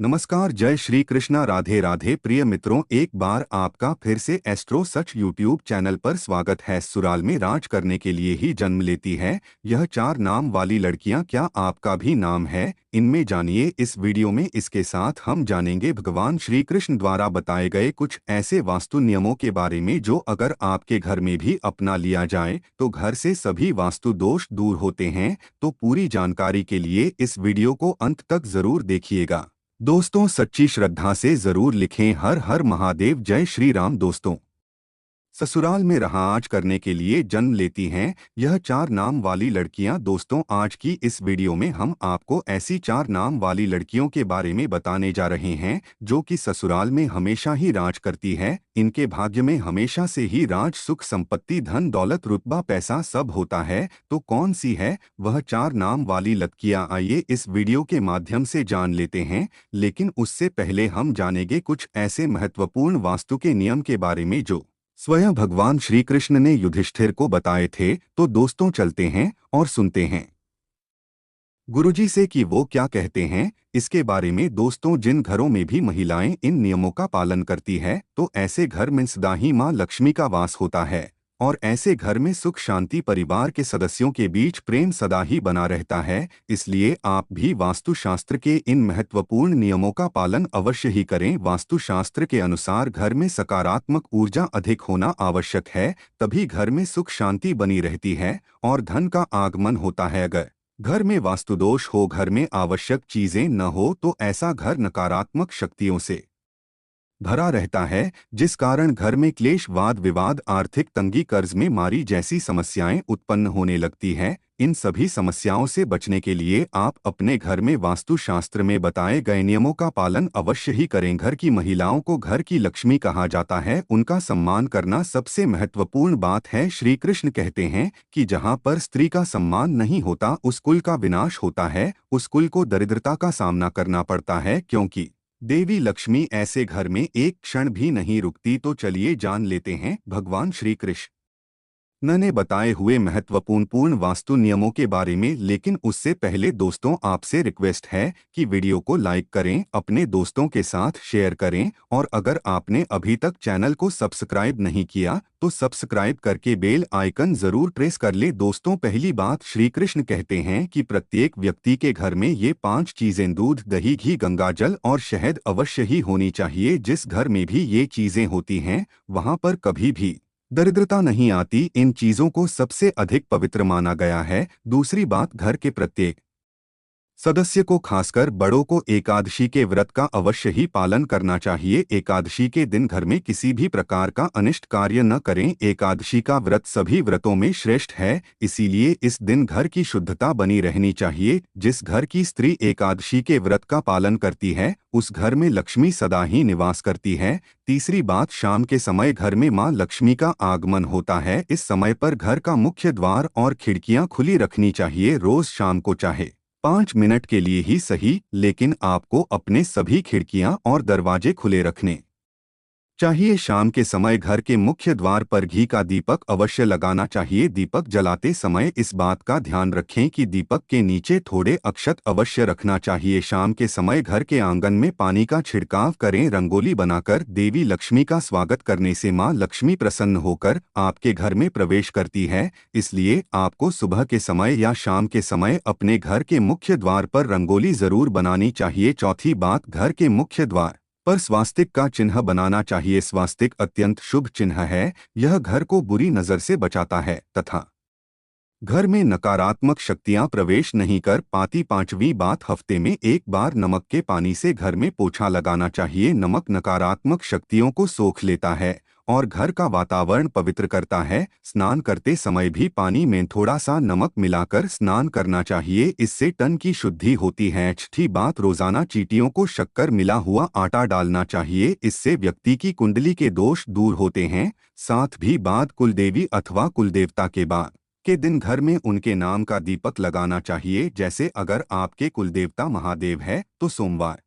नमस्कार, जय श्री कृष्णा, राधे राधे। प्रिय मित्रों, एक बार आपका फिर से एस्ट्रो सच यूट्यूब चैनल पर स्वागत है। ससुराल में राज करने के लिए ही जन्म लेती है यह 4 नाम वाली लड़कियां, क्या आपका भी नाम है इनमें? जानिए इस वीडियो में। इसके साथ हम जानेंगे भगवान श्री कृष्ण द्वारा बताए गए कुछ ऐसे वास्तु नियमों के बारे में जो अगर आपके घर में भी अपना लिया जाए तो घर से सभी वास्तु दोष दूर होते हैं। तो पूरी जानकारी के लिए इस वीडियो को अंत तक जरूर देखिएगा। दोस्तों, सच्ची श्रद्धा से जरूर लिखें हर हर महादेव, जय श्री राम। दोस्तों, ससुराल में रहाज करने के लिए जन्म लेती हैं यह 4 नाम वाली लड़कियां। दोस्तों, आज की इस वीडियो में हम आपको ऐसी 4 नाम वाली लड़कियों के बारे में बताने जा रहे हैं जो कि ससुराल में हमेशा ही राज करती है। इनके भाग्य में हमेशा से ही राज, सुख, संपत्ति, धन दौलत, रुतबा, पैसा सब होता है। तो कौन सी है वह 4 नाम वाली लड़कियां? आइए इस वीडियो के माध्यम से जान लेते हैं। लेकिन उससे पहले हम जानेंगे कुछ ऐसे महत्वपूर्ण वास्तु के नियम के बारे में जो स्वयं भगवान श्री कृष्ण ने युधिष्ठिर को बताए थे। तो दोस्तों, चलते हैं और सुनते हैं गुरुजी से कि वो क्या कहते हैं इसके बारे में। दोस्तों, जिन घरों में भी महिलाएं इन नियमों का पालन करती है तो ऐसे घर में सदा ही मां लक्ष्मी का वास होता है और ऐसे घर में सुख शांति, परिवार के सदस्यों के बीच प्रेम सदा ही बना रहता है। इसलिए आप भी वास्तुशास्त्र के इन महत्वपूर्ण नियमों का पालन अवश्य ही करें। वास्तुशास्त्र के अनुसार घर में सकारात्मक ऊर्जा अधिक होना आवश्यक है, तभी घर में सुख शांति बनी रहती है और धन का आगमन होता है। अगर घर में वास्तुदोष हो, घर में आवश्यक चीजें न हो तो ऐसा घर नकारात्मक शक्तियों से भरा रहता है, जिस कारण घर में क्लेश, वाद विवाद, आर्थिक तंगी, कर्ज में मारी जैसी समस्याएं उत्पन्न होने लगती है। इन सभी समस्याओं से बचने के लिए आप अपने घर में वास्तुशास्त्र में बताए गए नियमों का पालन अवश्य ही करें। घर की महिलाओं को घर की लक्ष्मी कहा जाता है, उनका सम्मान करना सबसे महत्वपूर्ण बात है। श्री कृष्ण कहते हैं कि जहां पर स्त्री का सम्मान नहीं होता उस कुल का विनाश होता है, उस कुल को दरिद्रता का सामना करना पड़ता है, क्योंकि देवी लक्ष्मी ऐसे घर में एक क्षण भी नहीं रुकती। तो चलिए जान लेते हैं भगवान श्री कृष्ण ने बताए हुए महत्वपूर्ण वास्तु नियमों के बारे में। लेकिन उससे पहले दोस्तों, आपसे रिक्वेस्ट है कि वीडियो को लाइक करें, अपने दोस्तों के साथ शेयर करें और अगर आपने अभी तक चैनल को सब्सक्राइब नहीं किया तो सब्सक्राइब करके बेल आइकन जरूर प्रेस कर ले। दोस्तों, पहली बात, श्री कृष्ण कहते हैं कि प्रत्येक व्यक्ति के घर में ये 5 चीजें, दूध, दही, घी, गंगाजल और शहद अवश्य ही होनी चाहिए। जिस घर में भी ये चीजें होती हैं वहां पर कभी भी दरिद्रता नहीं आती। इन चीजों को सबसे अधिक पवित्र माना गया है। दूसरी बात, घर के प्रत्येक सदस्य को, खासकर बड़ों को एकादशी के व्रत का अवश्य ही पालन करना चाहिए। एकादशी के दिन घर में किसी भी प्रकार का अनिष्ट कार्य न करें। एकादशी का व्रत सभी व्रतों में श्रेष्ठ है, इसीलिए इस दिन घर की शुद्धता बनी रहनी चाहिए। जिस घर की स्त्री एकादशी के व्रत का पालन करती है उस घर में लक्ष्मी सदा ही निवास करती है। तीसरी बात, शाम के समय घर में मां लक्ष्मी का आगमन होता है। इस समय पर घर का मुख्य द्वार और खिड़कियां खुली रखनी चाहिए। रोज शाम को चाहे 5 मिनट के लिए ही सही, लेकिन आपको अपने सभी खिड़कियां और दरवाजे खुले रखने चाहिए। शाम के समय घर के मुख्य द्वार पर घी का दीपक अवश्य लगाना चाहिए। दीपक जलाते समय इस बात का ध्यान रखें कि दीपक के नीचे थोड़े अक्षत अवश्य रखना चाहिए। शाम के समय घर के आंगन में पानी का छिड़काव करें। रंगोली बनाकर देवी लक्ष्मी का स्वागत करने से मां लक्ष्मी प्रसन्न होकर आपके घर में प्रवेश करती है। इसलिए आपको सुबह के समय या शाम के समय अपने घर के मुख्य द्वार पर रंगोली जरूर बनानी चाहिए। चौथी बात, घर के मुख्य द्वार पर स्वास्तिक का चिन्ह बनाना चाहिए। स्वास्तिक अत्यंत शुभ चिन्ह है, यह घर को बुरी नजर से बचाता है तथा घर में नकारात्मक शक्तियां प्रवेश नहीं कर पाती। पांचवी बात, हफ्ते में एक बार नमक के पानी से घर में पोछा लगाना चाहिए। नमक नकारात्मक शक्तियों को सोख लेता है और घर का वातावरण पवित्र करता है। स्नान करते समय भी पानी में थोड़ा सा नमक मिलाकर स्नान करना चाहिए, इससे तन की शुद्धि होती है। छठी बात, रोजाना चींटियों को शक्कर मिला हुआ आटा डालना चाहिए, इससे व्यक्ति की कुंडली के दोष दूर होते हैं। साथ भी बात, कुलदेवी अथवा कुलदेवता के बाद के दिन घर में उनके नाम का दीपक लगाना चाहिए। जैसे अगर आपके कुलदेवता महादेव है तो सोमवार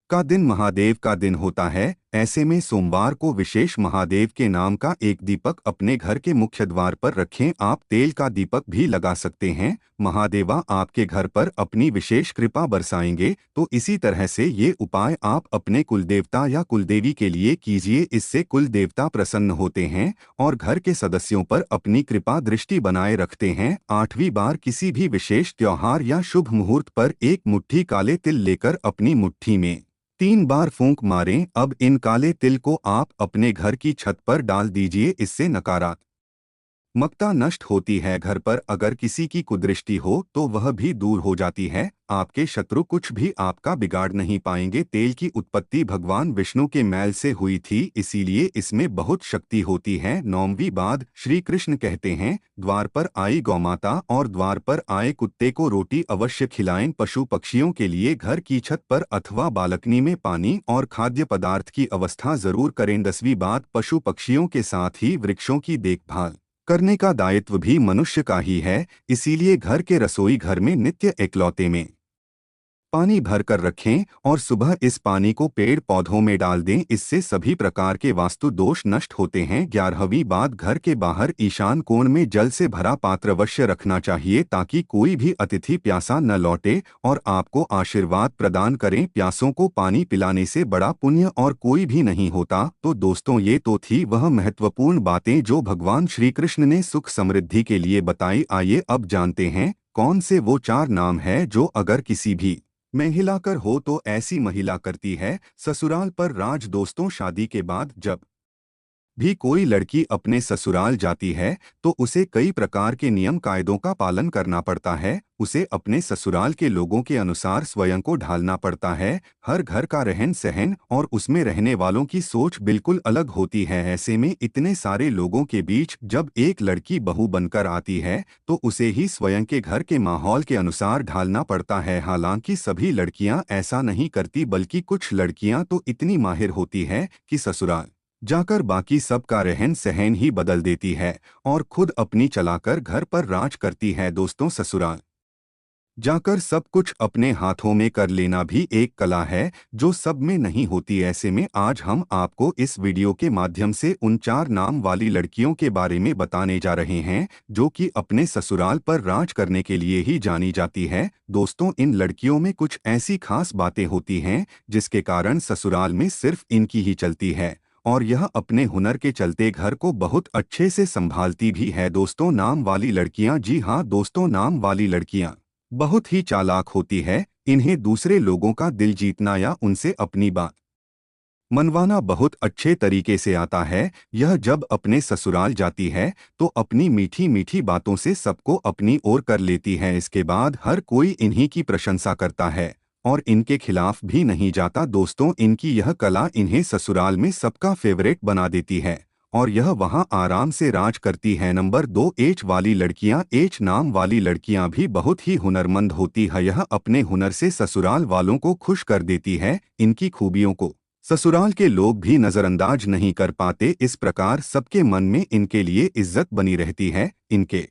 का दिन महादेव का दिन होता है, ऐसे में सोमवार को विशेष महादेव के नाम का एक दीपक अपने घर के मुख्य द्वार पर रखें। आप तेल का दीपक भी लगा सकते हैं। महादेवा आपके घर पर अपनी विशेष कृपा बरसाएंगे। तो इसी तरह से ये उपाय आप अपने कुलदेवता या कुलदेवी के लिए कीजिए। इससे कुलदेवता प्रसन्न होते हैं और घर के सदस्यों पर अपनी कृपा दृष्टि बनाए रखते हैं। 8वीं बार किसी भी विशेष त्योहार या शुभ मुहूर्त पर एक मुट्ठी काले तिल लेकर अपनी मुट्ठी में 3 बार फूंक मारें। अब इन काले तिल को आप अपने घर की छत पर डाल दीजिए। इससे नकारात्मकता नष्ट होती है। घर पर अगर किसी की कुदृष्टि हो तो वह भी दूर हो जाती है। आपके शत्रु कुछ भी आपका बिगाड़ नहीं पाएंगे। तेल की उत्पत्ति भगवान विष्णु के मैल से हुई थी, इसीलिए इसमें बहुत शक्ति होती है। 9वीं बात, श्री कृष्ण कहते हैं, द्वार पर आई गौमाता और द्वार पर आए कुत्ते को रोटी अवश्य खिलाएं। पशु पक्षियों के लिए घर की छत पर अथवा बालकनी में पानी और खाद्य पदार्थ की व्यवस्था जरूर करें। 10वीं बात, पशु पक्षियों के साथ ही वृक्षों की देखभाल करने का दायित्व भी मनुष्य का ही है। इसीलिए घर के रसोई घर में नित्य एकलौते में पानी भर कर रखें और सुबह इस पानी को पेड़ पौधों में डाल दें। इससे सभी प्रकार के वास्तु दोष नष्ट होते हैं। 11वीं बात, घर के बाहर ईशान कोण में जल से भरा पात्र अवश्य रखना चाहिए ताकि कोई भी अतिथि प्यासा न लौटे और आपको आशीर्वाद प्रदान करें। प्यासों को पानी पिलाने से बड़ा पुण्य और कोई भी नहीं होता। तो दोस्तों, ये तो थी वह महत्वपूर्ण बातें जो भगवान श्री कृष्ण ने सुख समृद्धि के लिए बताई। आइए अब जानते हैं कौन से वो 4 नाम है जो अगर किसी भी महिला कर हो तो ऐसी महिला करती है ससुराल पर राज। दोस्तों, शादी के बाद जब भी कोई लड़की अपने ससुराल जाती है तो उसे कई प्रकार के नियम कायदों का पालन करना पड़ता है। उसे अपने ससुराल के लोगों के अनुसार स्वयं को ढालना पड़ता है। हर घर का रहन सहन और उसमें रहने वालों की सोच बिल्कुल अलग होती है। ऐसे में इतने सारे लोगों के बीच जब एक लड़की बहू बनकर आती है तो उसे ही स्वयं के घर के माहौल के अनुसार ढालना पड़ता है। हालांकि सभी लड़कियां ऐसा नहीं करती, बल्कि कुछ लड़कियां तो इतनी माहिर होती है कि ससुराल जाकर बाकी सबका रहन सहन ही बदल देती है और खुद अपनी चलाकर घर पर राज करती है। दोस्तों, ससुराल जाकर सब कुछ अपने हाथों में कर लेना भी एक कला है जो सब में नहीं होती। ऐसे में आज हम आपको इस वीडियो के माध्यम से उन 4 नाम वाली लड़कियों के बारे में बताने जा रहे हैं जो कि अपने ससुराल पर राज करने के लिए ही जानी जाती है। दोस्तों, इन लड़कियों में कुछ ऐसी खास बातें होती हैं जिसके कारण ससुराल में सिर्फ इनकी ही चलती है और यह अपने हुनर के चलते घर को बहुत अच्छे से संभालती भी है। दोस्तों, नाम वाली लड़कियां, जी हाँ दोस्तों, नाम वाली लड़कियां बहुत ही चालाक होती है। इन्हें दूसरे लोगों का दिल जीतना या उनसे अपनी बात मनवाना बहुत अच्छे तरीके से आता है। यह जब अपने ससुराल जाती है तो अपनी मीठी मीठी बातों से सबको अपनी ओर कर लेती है। इसके बाद हर कोई इन्हीं की प्रशंसा करता है और इनके खिलाफ भी नहीं जाता। दोस्तों, इनकी यह कला इन्हें ससुराल में सबका फेवरेट बना देती है और यह वहां आराम से राज करती है। नंबर 2, एच वाली लड़कियां। एच नाम वाली लड़कियां भी बहुत ही हुनरमंद होती है। यह अपने हुनर से ससुराल वालों को खुश कर देती है। इनकी खूबियों को ससुराल के लोग भी नजरअंदाज नहीं कर पाते। इस प्रकार सबके मन में इनके लिए इज्जत बनी रहती है। इनके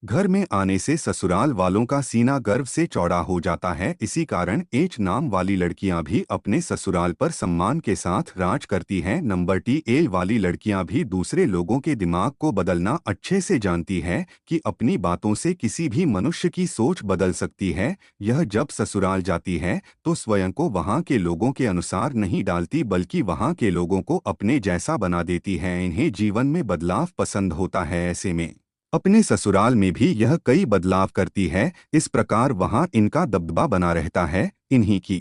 घर में आने से ससुराल वालों का सीना गर्व से चौड़ा हो जाता है। इसी कारण एच नाम वाली लड़कियां भी अपने ससुराल पर सम्मान के साथ राज करती हैं। नंबर टी, एल वाली लड़कियां भी दूसरे लोगों के दिमाग को बदलना अच्छे से जानती है कि अपनी बातों से किसी भी मनुष्य की सोच बदल सकती है। यह जब ससुराल जाती है तो स्वयं को वहां के लोगों के अनुसार नहीं डालती, बल्कि वहां के लोगों को अपने जैसा बना देती है। इन्हें जीवन में बदलाव पसंद होता है। ऐसे में अपने ससुराल में भी यह कई बदलाव करती है। इस प्रकार वहां इनका दबदबा बना रहता है। इन्हीं की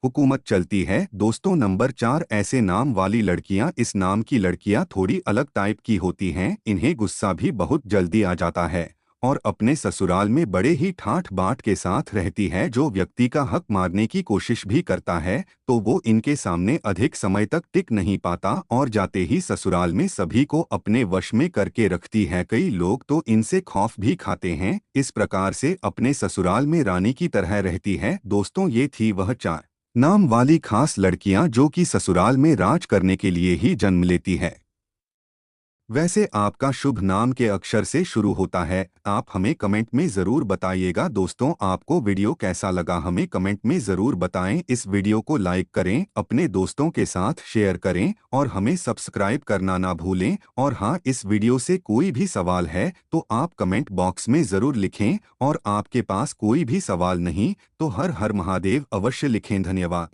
हुकूमत चलती है। दोस्तों, नंबर 4, ऐसे नाम वाली लड़कियां। इस नाम की लड़कियां थोड़ी अलग टाइप की होती हैं। इन्हें गुस्सा भी बहुत जल्दी आ जाता है और अपने ससुराल में बड़े ही ठाठ बाट के साथ रहती है। जो व्यक्ति का हक मारने की कोशिश भी करता है तो वो इनके सामने अधिक समय तक टिक नहीं पाता और जाते ही ससुराल में सभी को अपने वश में करके रखती है। कई लोग तो इनसे खौफ भी खाते हैं। इस प्रकार से अपने ससुराल में रानी की तरह रहती है। दोस्तों, ये थी वह 4 नाम वाली खास लड़कियां जो कि ससुराल में राज करने के लिए ही जन्म लेती है। वैसे आपका शुभ नाम के अक्षर से शुरू होता है? आप हमें कमेंट में ज़रूर बताइएगा। दोस्तों, आपको वीडियो कैसा लगा हमें कमेंट में ज़रूर बताएं। इस वीडियो को लाइक करें, अपने दोस्तों के साथ शेयर करें और हमें सब्सक्राइब करना ना भूलें। और हाँ, इस वीडियो से कोई भी सवाल है तो आप कमेंट बॉक्स में ज़रूर लिखें, और आपके पास कोई भी सवाल नहीं तो हर हर महादेव अवश्य लिखें। धन्यवाद।